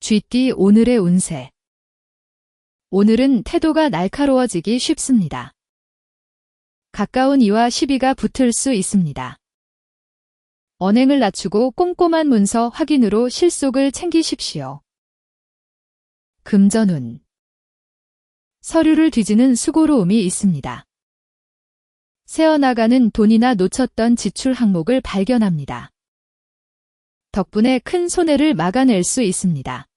쥐띠 오늘의 운세. 오늘은 태도가 날카로워지기 쉽습니다. 가까운 이와 시비가 붙을 수 있습니다. 언행을 낮추고 꼼꼼한 문서 확인으로 실속을 챙기십시오. 금전운. 서류를 뒤지는 수고로움이 있습니다. 새어나가는 돈이나 놓쳤던 지출 항목을 발견합니다. 덕분에 큰 손해를 막아낼 수 있습니다.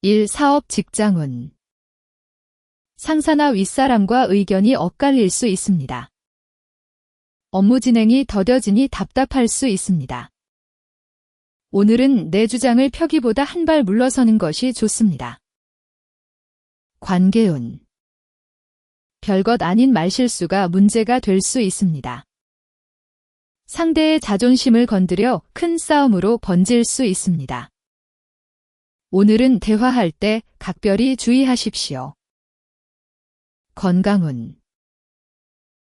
일, 사업, 직장운. 상사나 윗사람과 의견이 엇갈릴 수 있습니다. 업무 진행이 더뎌지니 답답할 수 있습니다. 오늘은 내 주장을 펴기보다 한 발 물러서는 것이 좋습니다. 관계운. 별것 아닌 말실수가 문제가 될 수 있습니다. 상대의 자존심을 건드려 큰 싸움으로 번질 수 있습니다. 오늘은 대화할 때 각별히 주의하십시오. 건강운.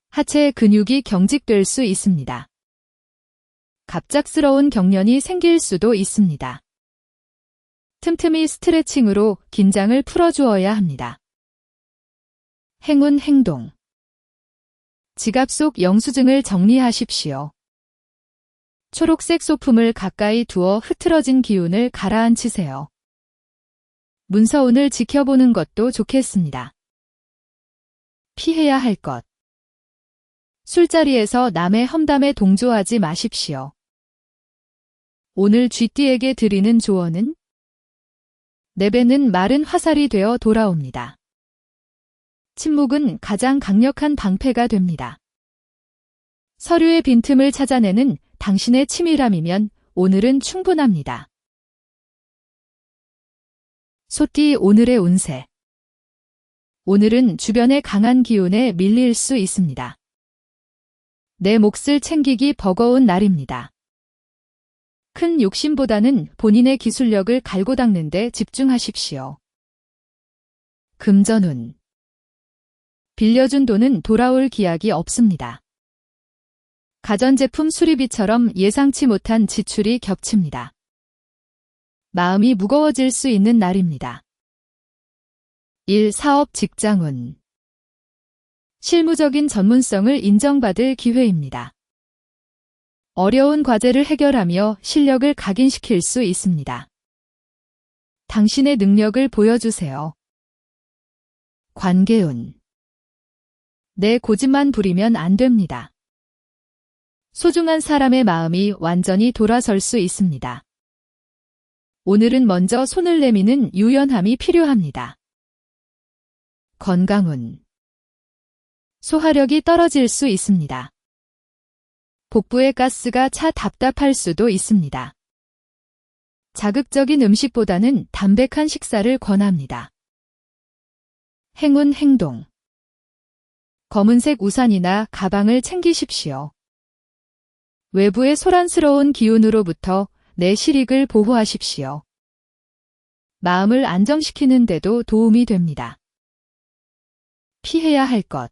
하체 근육이 경직될 수 있습니다. 갑작스러운 경련이 생길 수도 있습니다. 틈틈이 스트레칭으로 긴장을 풀어주어야 합니다. 행운 행동. 지갑 속 영수증을 정리하십시오. 초록색 소품을 가까이 두어 흐트러진 기운을 가라앉히세요. 문서운을 지켜보는 것도 좋겠습니다. 피해야 할 것. 술자리에서 남의 험담에 동조하지 마십시오. 오늘 쥐띠에게 드리는 조언은 내배는 마른 화살이 되어 돌아옵니다. 침묵은 가장 강력한 방패가 됩니다. 서류의 빈틈을 찾아내는 당신의 치밀함이면 오늘은 충분합니다. 소띠 오늘의 운세. 오늘은 주변의 강한 기운에 밀릴 수 있습니다. 내 몫을 챙기기 버거운 날입니다. 큰 욕심보다는 본인의 기술력을 갈고 닦는 데 집중하십시오. 금전운. 빌려준 돈은 돌아올 기약이 없습니다. 가전제품 수리비처럼 예상치 못한 지출이 겹칩니다. 마음이 무거워질 수 있는 날입니다. 일, 사업, 직장운. 실무적인 전문성을 인정받을 기회입니다. 어려운 과제를 해결하며 실력을 각인시킬 수 있습니다. 당신의 능력을 보여주세요. 관계운. 내 고집만 부리면 안 됩니다. 소중한 사람의 마음이 완전히 돌아설 수 있습니다. 오늘은 먼저 손을 내미는 유연함이 필요합니다. 건강운. 소화력이 떨어질 수 있습니다. 복부의 가스가 차 답답할 수도 있습니다. 자극적인 음식보다는 담백한 식사를 권합니다. 행운 행동. 검은색 우산이나 가방을 챙기십시오. 외부의 소란스러운 기운으로부터 내 실익을 보호하십시오. 마음을 안정시키는 데도 도움이 됩니다. 피해야 할 것.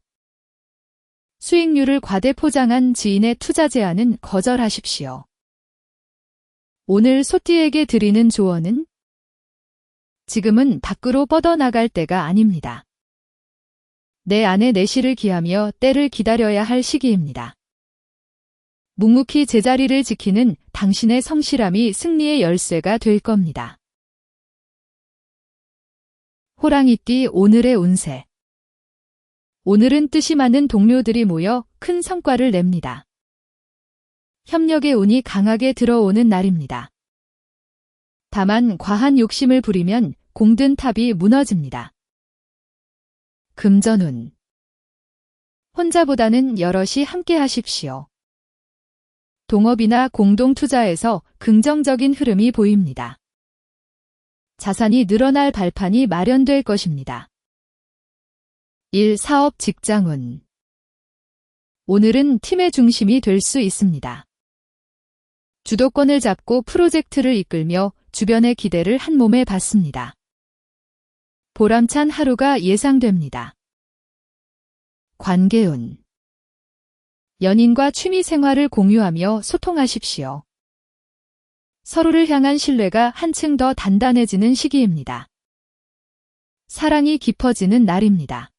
수익률을 과대 포장한 지인의 투자 제안은 거절하십시오. 오늘 소띠에게 드리는 조언은 지금은 밖으로 뻗어나갈 때가 아닙니다. 내 안의 내실을 기하며 때를 기다려야 할 시기입니다. 묵묵히 제자리를 지키는 당신의 성실함이 승리의 열쇠가 될 겁니다. 호랑이띠 오늘의 운세. 오늘은 뜻이 많은 동료들이 모여 큰 성과를 냅니다. 협력의 운이 강하게 들어오는 날입니다. 다만 과한 욕심을 부리면 공든 탑이 무너집니다. 금전운. 혼자보다는 여럿이 함께 하십시오. 동업이나 공동투자에서 긍정적인 흐름이 보입니다. 자산이 늘어날 발판이 마련될 것입니다. 일, 사업, 직장운. 오늘은 팀의 중심이 될 수 있습니다. 주도권을 잡고 프로젝트를 이끌며 주변의 기대를 한몸에 받습니다. 보람찬 하루가 예상됩니다. 관계운. 연인과 취미 생활을 공유하며 소통하십시오. 서로를 향한 신뢰가 한층 더 단단해지는 시기입니다. 사랑이 깊어지는 날입니다.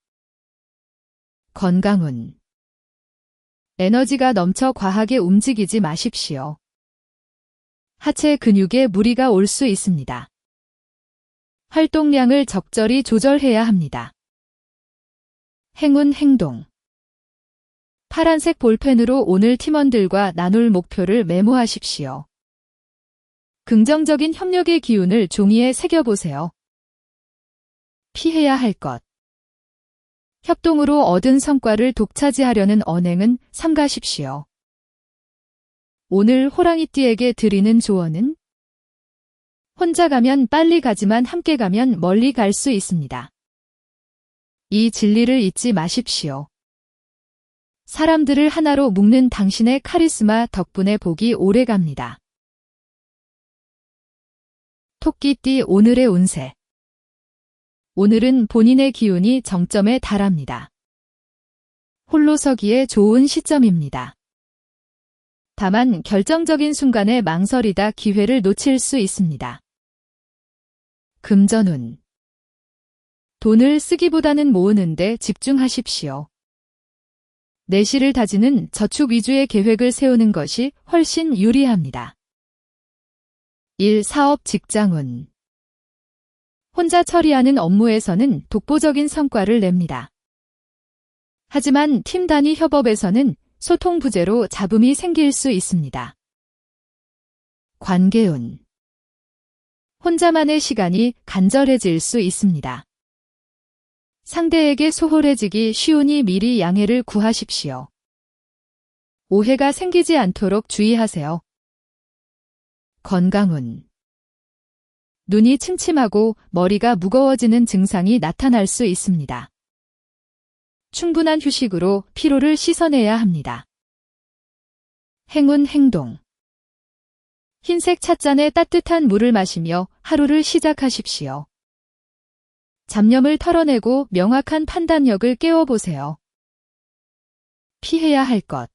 건강운. 에너지가 넘쳐 과하게 움직이지 마십시오. 하체 근육에 무리가 올 수 있습니다. 활동량을 적절히 조절해야 합니다. 행운 행동. 파란색 볼펜으로 오늘 팀원들과 나눌 목표를 메모하십시오. 긍정적인 협력의 기운을 종이에 새겨보세요. 피해야 할 것. 협동으로 얻은 성과를 독차지하려는 언행은 삼가십시오. 오늘 호랑이띠에게 드리는 조언은 혼자 가면 빨리 가지만 함께 가면 멀리 갈 수 있습니다. 이 진리를 잊지 마십시오. 사람들을 하나로 묶는 당신의 카리스마 덕분에 복이 오래 갑니다. 토끼띠 오늘의 운세. 오늘은 본인의 기운이 정점에 달합니다. 홀로 서기에 좋은 시점입니다. 다만 결정적인 순간에 망설이다 기회를 놓칠 수 있습니다. 금전운. 돈을 쓰기보다는 모으는 데 집중하십시오. 내실을 다지는 저축 위주의 계획을 세우는 것이 훨씬 유리합니다. 일, 사업, 직장운. 혼자 처리하는 업무에서는 독보적인 성과를 냅니다. 하지만 팀 단위 협업에서는 소통 부재로 잡음이 생길 수 있습니다. 관계운. 혼자만의 시간이 간절해질 수 있습니다. 상대에게 소홀해지기 쉬우니 미리 양해를 구하십시오. 오해가 생기지 않도록 주의하세요. 건강운. 눈이 침침하고 머리가 무거워지는 증상이 나타날 수 있습니다. 충분한 휴식으로 피로를 씻어내야 합니다. 행운 행동. 흰색 찻잔에 따뜻한 물을 마시며 하루를 시작하십시오. 잡념을 털어내고 명확한 판단력을 깨워보세요. 피해야 할 것.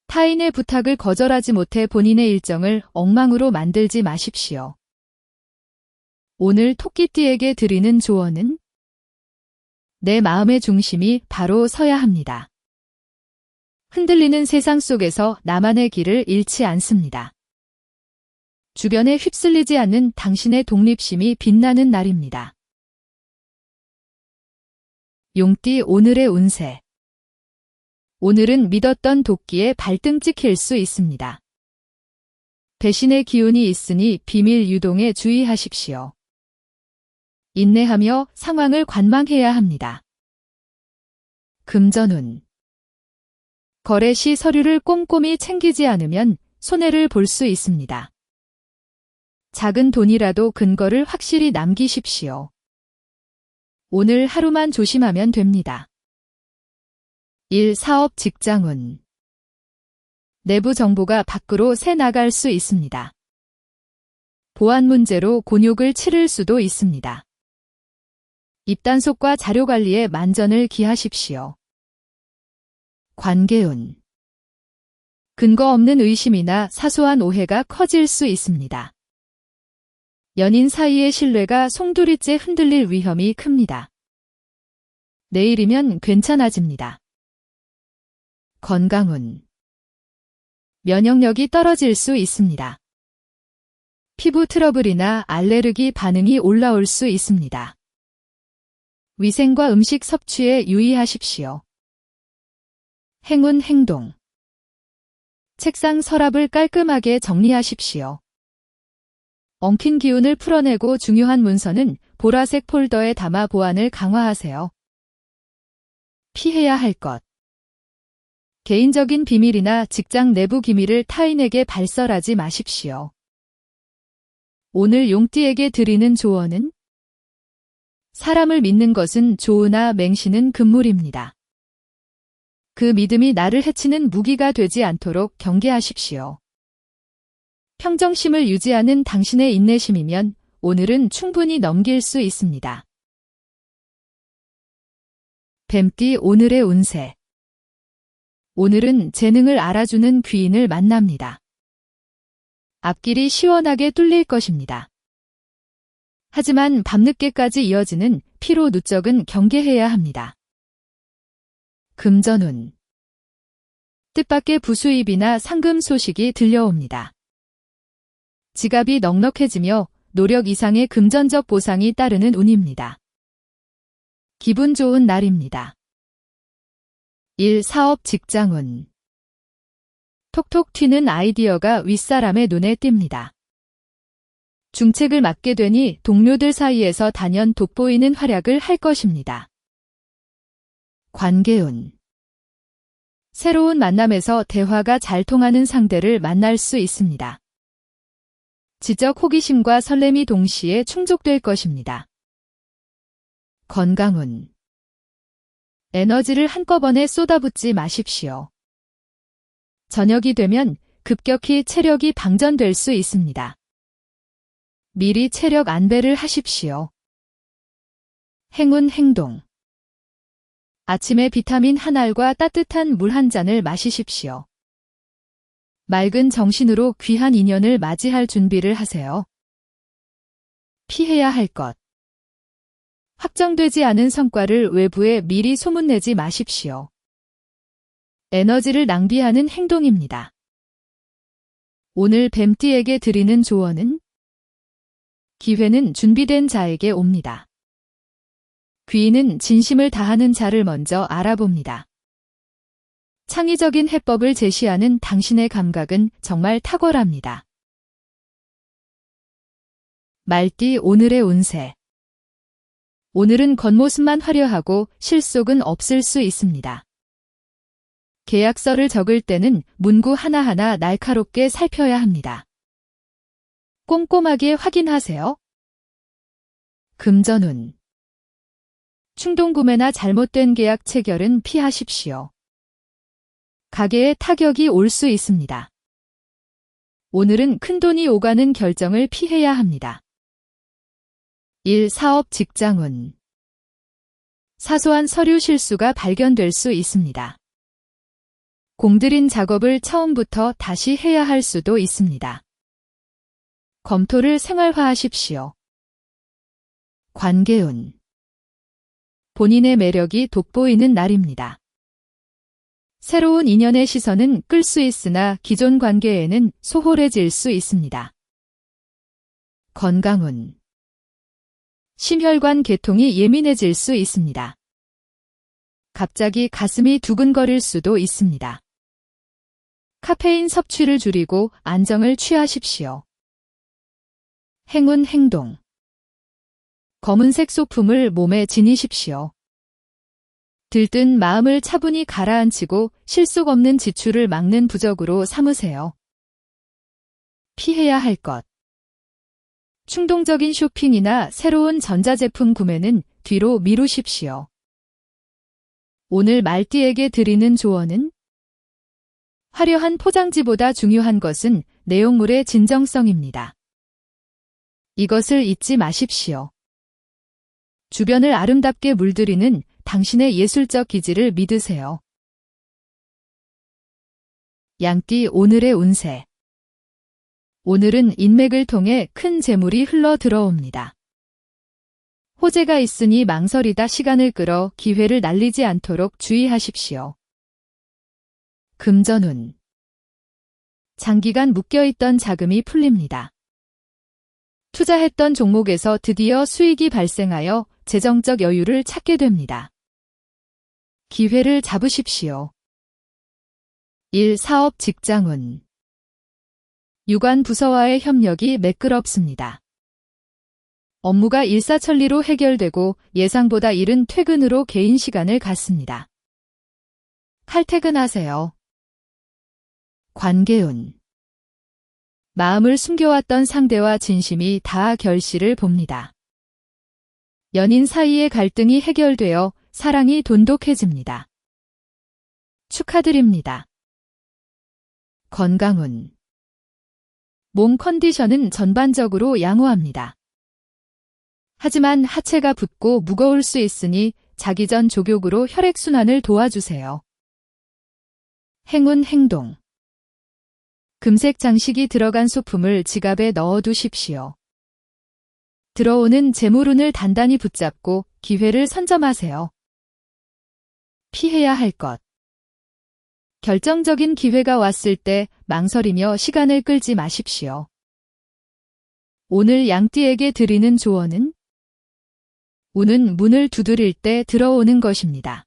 타인의 부탁을 거절하지 못해 본인의 일정을 엉망으로 만들지 마십시오. 오늘 토끼띠에게 드리는 조언은 내 마음의 중심이 바로 서야 합니다. 흔들리는 세상 속에서 나만의 길을 잃지 않습니다. 주변에 휩쓸리지 않는 당신의 독립심이 빛나는 날입니다. 용띠 오늘의 운세. 오늘은 믿었던 도끼에 발등 찍힐 수 있습니다. 배신의 기운이 있으니 비밀 유동에 주의하십시오. 인내하며 상황을 관망해야 합니다. 금전운. 거래 시 서류를 꼼꼼히 챙기지 않으면 손해를 볼 수 있습니다. 작은 돈이라도 근거를 확실히 남기십시오. 오늘 하루만 조심하면 됩니다. 일, 사업, 직장운. 내부 정보가 밖으로 새 나갈 수 있습니다. 보안 문제로 곤욕을 치를 수도 있습니다. 입단속과 자료 관리에 만전을 기하십시오. 관계운. 근거 없는 의심이나 사소한 오해가 커질 수 있습니다. 연인 사이의 신뢰가 송두리째 흔들릴 위험이 큽니다. 내일이면 괜찮아집니다. 건강운. 면역력이 떨어질 수 있습니다. 피부 트러블이나 알레르기 반응이 올라올 수 있습니다. 위생과 음식 섭취에 유의하십시오. 행운 행동. 책상 서랍을 깔끔하게 정리하십시오. 엉킨 기운을 풀어내고 중요한 문서는 보라색 폴더에 담아 보안을 강화하세요. 피해야 할 것. 개인적인 비밀이나 직장 내부 기밀을 타인에게 발설하지 마십시오. 오늘 용띠에게 드리는 조언은 사람을 믿는 것은 조으나 맹신은 금물입니다. 그 믿음이 나를 해치는 무기가 되지 않도록 경계하십시오. 평정심을 유지하는 당신의 인내심이면 오늘은 충분히 넘길 수 있습니다. 뱀띠 오늘의 운세. 오늘은 재능을 알아주는 귀인을 만납니다. 앞길이 시원하게 뚫릴 것입니다. 하지만 밤늦게까지 이어지는 피로 누적은 경계해야 합니다. 금전운. 뜻밖의 부수입이나 상금 소식이 들려옵니다. 지갑이 넉넉해지며 노력 이상의 금전적 보상이 따르는 운입니다. 기분 좋은 날입니다. 일, 사업, 직장운. 톡톡 튀는 아이디어가 윗사람의 눈에 띕니다. 중책을 맡게 되니 동료들 사이에서 단연 돋보이는 활약을 할 것입니다. 관계운. 새로운 만남에서 대화가 잘 통하는 상대를 만날 수 있습니다. 지적 호기심과 설렘이 동시에 충족될 것입니다. 건강운. 에너지를 한꺼번에 쏟아붓지 마십시오. 저녁이 되면 급격히 체력이 방전될 수 있습니다. 미리 체력 안배를 하십시오. 행운 행동. 아침에 비타민 한 알과 따뜻한 물 한 잔을 마시십시오. 맑은 정신으로 귀한 인연을 맞이할 준비를 하세요. 피해야 할 것. 확정되지 않은 성과를 외부에 미리 소문내지 마십시오. 에너지를 낭비하는 행동입니다. 오늘 뱀띠에게 드리는 조언은 기회는 준비된 자에게 옵니다. 귀인은 진심을 다하는 자를 먼저 알아봅니다. 창의적인 해법을 제시하는 당신의 감각은 정말 탁월합니다. 말띠 오늘의 운세. 오늘은 겉모습만 화려하고 실속은 없을 수 있습니다. 계약서를 적을 때는 문구 하나하나 날카롭게 살펴야 합니다. 꼼꼼하게 확인하세요. 금전운. 충동구매나 잘못된 계약 체결은 피하십시오. 가게에 타격이 올 수 있습니다. 오늘은 큰돈이 오가는 결정을 피해야 합니다. 일, 사업, 직장운. 사소한 서류 실수가 발견될 수 있습니다. 공들인 작업을 처음부터 다시 해야 할 수도 있습니다. 검토를 생활화하십시오. 관계운. 본인의 매력이 돋보이는 날입니다. 새로운 인연의 시선은 끌 수 있으나 기존 관계에는 소홀해질 수 있습니다. 건강운. 심혈관 계통이 예민해질 수 있습니다. 갑자기 가슴이 두근거릴 수도 있습니다. 카페인 섭취를 줄이고 안정을 취하십시오. 행운 행동. 검은색 소품을 몸에 지니십시오. 들뜬 마음을 차분히 가라앉히고 실속 없는 지출을 막는 부적으로 삼으세요. 피해야 할 것. 충동적인 쇼핑이나 새로운 전자제품 구매는 뒤로 미루십시오. 오늘 말띠에게 드리는 조언은 화려한 포장지보다 중요한 것은 내용물의 진정성입니다. 이것을 잊지 마십시오. 주변을 아름답게 물들이는 당신의 예술적 기질을 믿으세요. 양띠 오늘의 운세. 오늘은 인맥을 통해 큰 재물이 흘러 들어옵니다. 호재가 있으니 망설이다 시간을 끌어 기회를 날리지 않도록 주의하십시오. 금전운. 장기간 묶여있던 자금이 풀립니다. 투자했던 종목에서 드디어 수익이 발생하여 재정적 여유를 찾게 됩니다. 기회를 잡으십시오. 일, 사업, 직장운. 유관 부서와의 협력이 매끄럽습니다. 업무가 일사천리로 해결되고 예상보다 이른 퇴근으로 개인 시간을 갖습니다. 칼퇴근하세요. 관계운. 마음을 숨겨왔던 상대와 진심이 다 결실을 봅니다. 연인 사이의 갈등이 해결되어 사랑이 돈독해집니다. 축하드립니다. 건강운. 몸 컨디션은 전반적으로 양호합니다. 하지만 하체가 붓고 무거울 수 있으니 자기 전 족욕으로 혈액순환을 도와주세요. 행운 행동. 금색 장식이 들어간 소품을 지갑에 넣어두십시오. 들어오는 재물운을 단단히 붙잡고 기회를 선점하세요. 피해야 할 것. 결정적인 기회가 왔을 때 망설이며 시간을 끌지 마십시오. 오늘 양띠에게 드리는 조언은? 운은 문을 두드릴 때 들어오는 것입니다.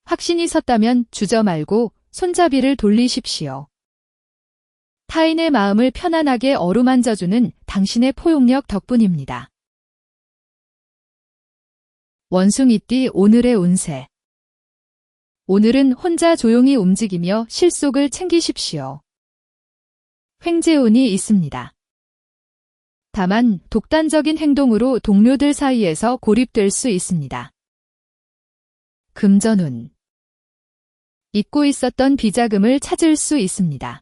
확신이 섰다면 주저 말고 손잡이를 돌리십시오. 타인의 마음을 편안하게 어루만져주는 당신의 포용력 덕분입니다. 원숭이띠 오늘의 운세. 오늘은 혼자 조용히 움직이며 실속을 챙기십시오. 횡재운이 있습니다. 다만 독단적인 행동으로 동료들 사이에서 고립될 수 있습니다. 금전운. 잊고 있었던 비자금을 찾을 수 있습니다.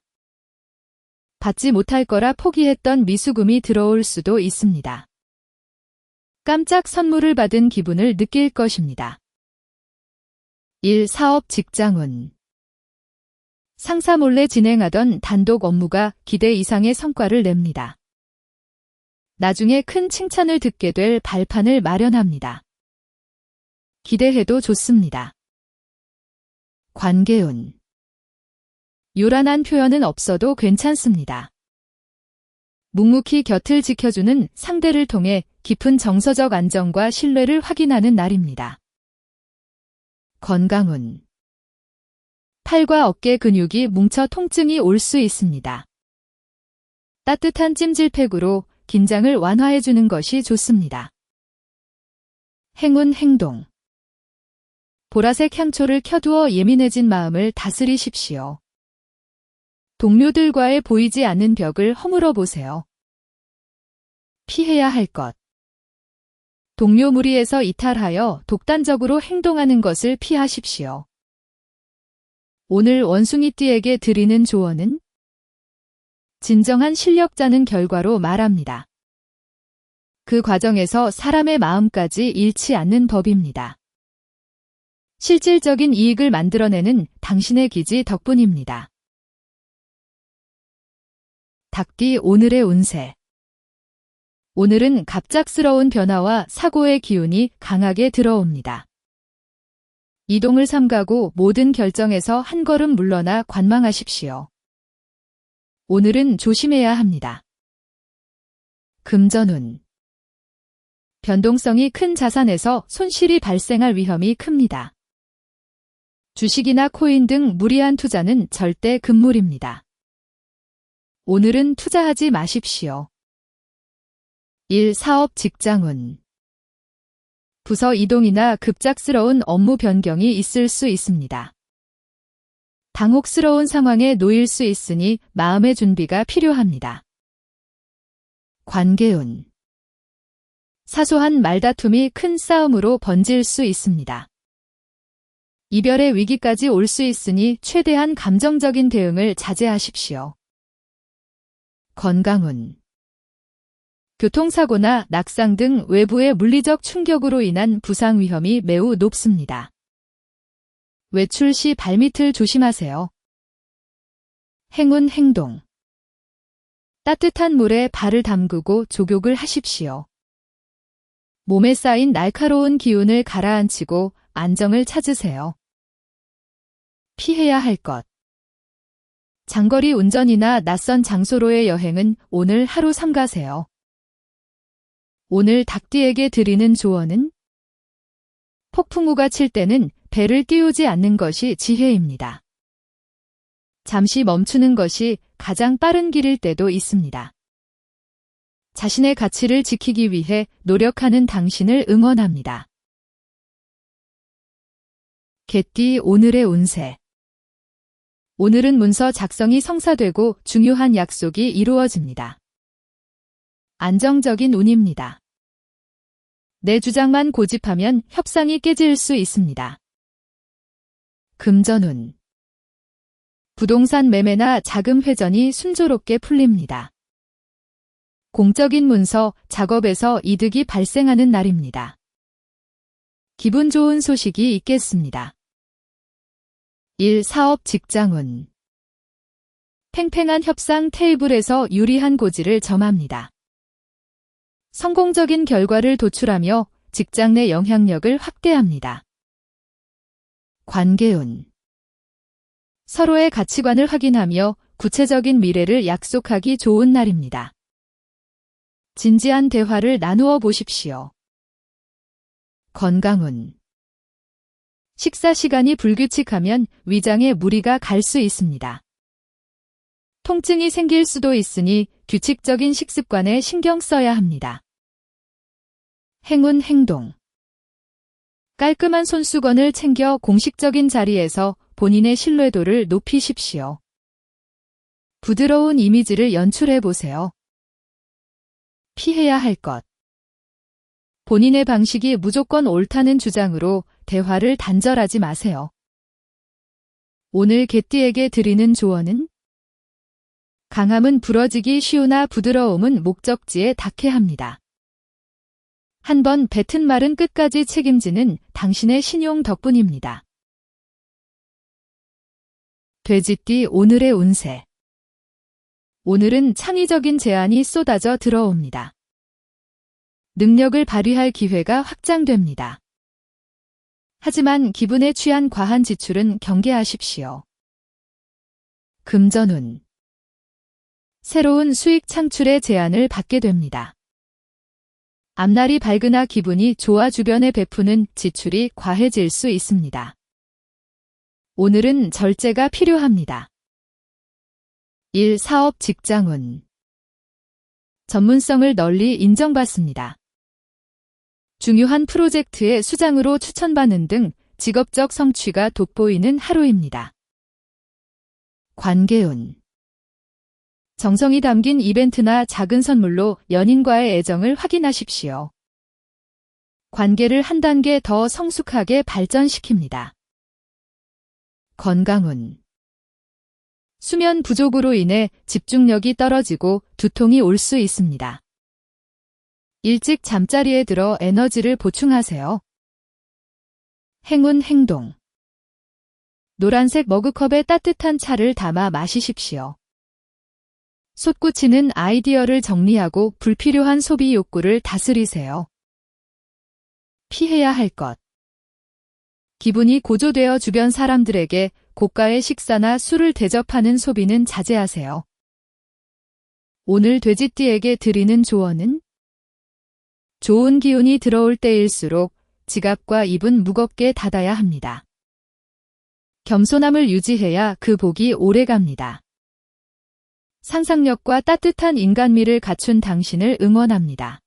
받지 못할 거라 포기했던 미수금이 들어올 수도 있습니다. 깜짝 선물을 받은 기분을 느낄 것입니다. 일, 사업, 직장운. 상사 몰래 진행하던 단독 업무가 기대 이상의 성과를 냅니다. 나중에 큰 칭찬을 듣게 될 발판을 마련합니다. 기대해도 좋습니다. 관계운. 요란한 표현은 없어도 괜찮습니다. 묵묵히 곁을 지켜주는 상대를 통해 깊은 정서적 안정과 신뢰를 확인하는 날입니다. 건강운. 팔과 어깨 근육이 뭉쳐 통증이 올 수 있습니다. 따뜻한 찜질팩으로 긴장을 완화해주는 것이 좋습니다. 행운 행동. 보라색 향초를 켜두어 예민해진 마음을 다스리십시오. 동료들과의 보이지 않는 벽을 허물어 보세요. 피해야 할 것. 동료 무리에서 이탈하여 독단적으로 행동하는 것을 피하십시오. 오늘 원숭이띠에게 드리는 조언은? 진정한 실력자는 결과로 말합니다. 그 과정에서 사람의 마음까지 잃지 않는 법입니다. 실질적인 이익을 만들어내는 당신의 기지 덕분입니다. 닭띠 오늘의 운세. 오늘은 갑작스러운 변화와 사고의 기운이 강하게 들어옵니다. 이동을 삼가고 모든 결정에서 한 걸음 물러나 관망하십시오. 오늘은 조심해야 합니다. 금전운. 변동성이 큰 자산에서 손실이 발생할 위험이 큽니다. 주식이나 코인 등 무리한 투자는 절대 금물입니다. 오늘은 투자하지 마십시오. 일, 사업, 직장운. 부서 이동이나 급작스러운 업무 변경이 있을 수 있습니다. 당혹스러운 상황에 놓일 수 있으니 마음의 준비가 필요합니다. 관계운. 사소한 말다툼이 큰 싸움으로 번질 수 있습니다. 이별의 위기까지 올 수 있으니 최대한 감정적인 대응을 자제하십시오. 건강운. 교통사고나 낙상 등 외부의 물리적 충격으로 인한 부상 위험이 매우 높습니다. 외출 시 발밑을 조심하세요. 행운 행동. 따뜻한 물에 발을 담그고 족욕을 하십시오. 몸에 쌓인 날카로운 기운을 가라앉히고 안정을 찾으세요. 피해야 할 것. 장거리 운전이나 낯선 장소로의 여행은 오늘 하루 삼가세요. 오늘 닭띠에게 드리는 조언은? 폭풍우가 칠 때는 배를 띄우지 않는 것이 지혜입니다. 잠시 멈추는 것이 가장 빠른 길일 때도 있습니다. 자신의 가치를 지키기 위해 노력하는 당신을 응원합니다. 개띠 오늘의 운세. 오늘은 문서 작성이 성사되고 중요한 약속이 이루어집니다. 안정적인 운입니다. 내 주장만 고집하면 협상이 깨질 수 있습니다. 금전운. 부동산 매매나 자금 회전이 순조롭게 풀립니다. 공적인 문서, 작업에서 이득이 발생하는 날입니다. 기분 좋은 소식이 있겠습니다. 일, 사업, 직장운. 팽팽한 협상 테이블에서 유리한 고지를 점합니다. 성공적인 결과를 도출하며 직장 내 영향력을 확대합니다. 관계운. 서로의 가치관을 확인하며 구체적인 미래를 약속하기 좋은 날입니다. 진지한 대화를 나누어 보십시오. 건강운. 식사 시간이 불규칙하면 위장에 무리가 갈 수 있습니다. 통증이 생길 수도 있으니 규칙적인 식습관에 신경 써야 합니다. 행운 행동. 깔끔한 손수건을 챙겨 공식적인 자리에서 본인의 신뢰도를 높이십시오. 부드러운 이미지를 연출해 보세요. 피해야 할 것. 본인의 방식이 무조건 옳다는 주장으로 대화를 단절하지 마세요. 오늘 개띠에게 드리는 조언은? 강함은 부러지기 쉬우나 부드러움은 목적지에 닿게 합니다. 한번 뱉은 말은 끝까지 책임지는 당신의 신용 덕분입니다. 돼지띠 오늘의 운세. 오늘은 창의적인 제안이 쏟아져 들어옵니다. 능력을 발휘할 기회가 확장됩니다. 하지만 기분에 취한 과한 지출은 경계하십시오. 금전운. 새로운 수익 창출의 제안을 받게 됩니다. 앞날이 밝으나 기분이 좋아 주변에 베푸는 지출이 과해질 수 있습니다. 오늘은 절제가 필요합니다. 일, 사업, 직장운. 전문성을 널리 인정받습니다. 중요한 프로젝트의 수장으로 추천받는 등 직업적 성취가 돋보이는 하루입니다. 관계운. 정성이 담긴 이벤트나 작은 선물로 연인과의 애정을 확인하십시오. 관계를 한 단계 더 성숙하게 발전시킵니다. 건강운. 수면 부족으로 인해 집중력이 떨어지고 두통이 올 수 있습니다. 일찍 잠자리에 들어 에너지를 보충하세요. 행운 행동. 노란색 머그컵에 따뜻한 차를 담아 마시십시오. 솟구치는 아이디어를 정리하고 불필요한 소비 욕구를 다스리세요. 피해야 할 것. 기분이 고조되어 주변 사람들에게 고가의 식사나 술을 대접하는 소비는 자제하세요. 오늘 돼지띠에게 드리는 조언은? 좋은 기운이 들어올 때일수록 지갑과 입은 무겁게 닫아야 합니다. 겸손함을 유지해야 그 복이 오래갑니다. 상상력과 따뜻한 인간미를 갖춘 당신을 응원합니다.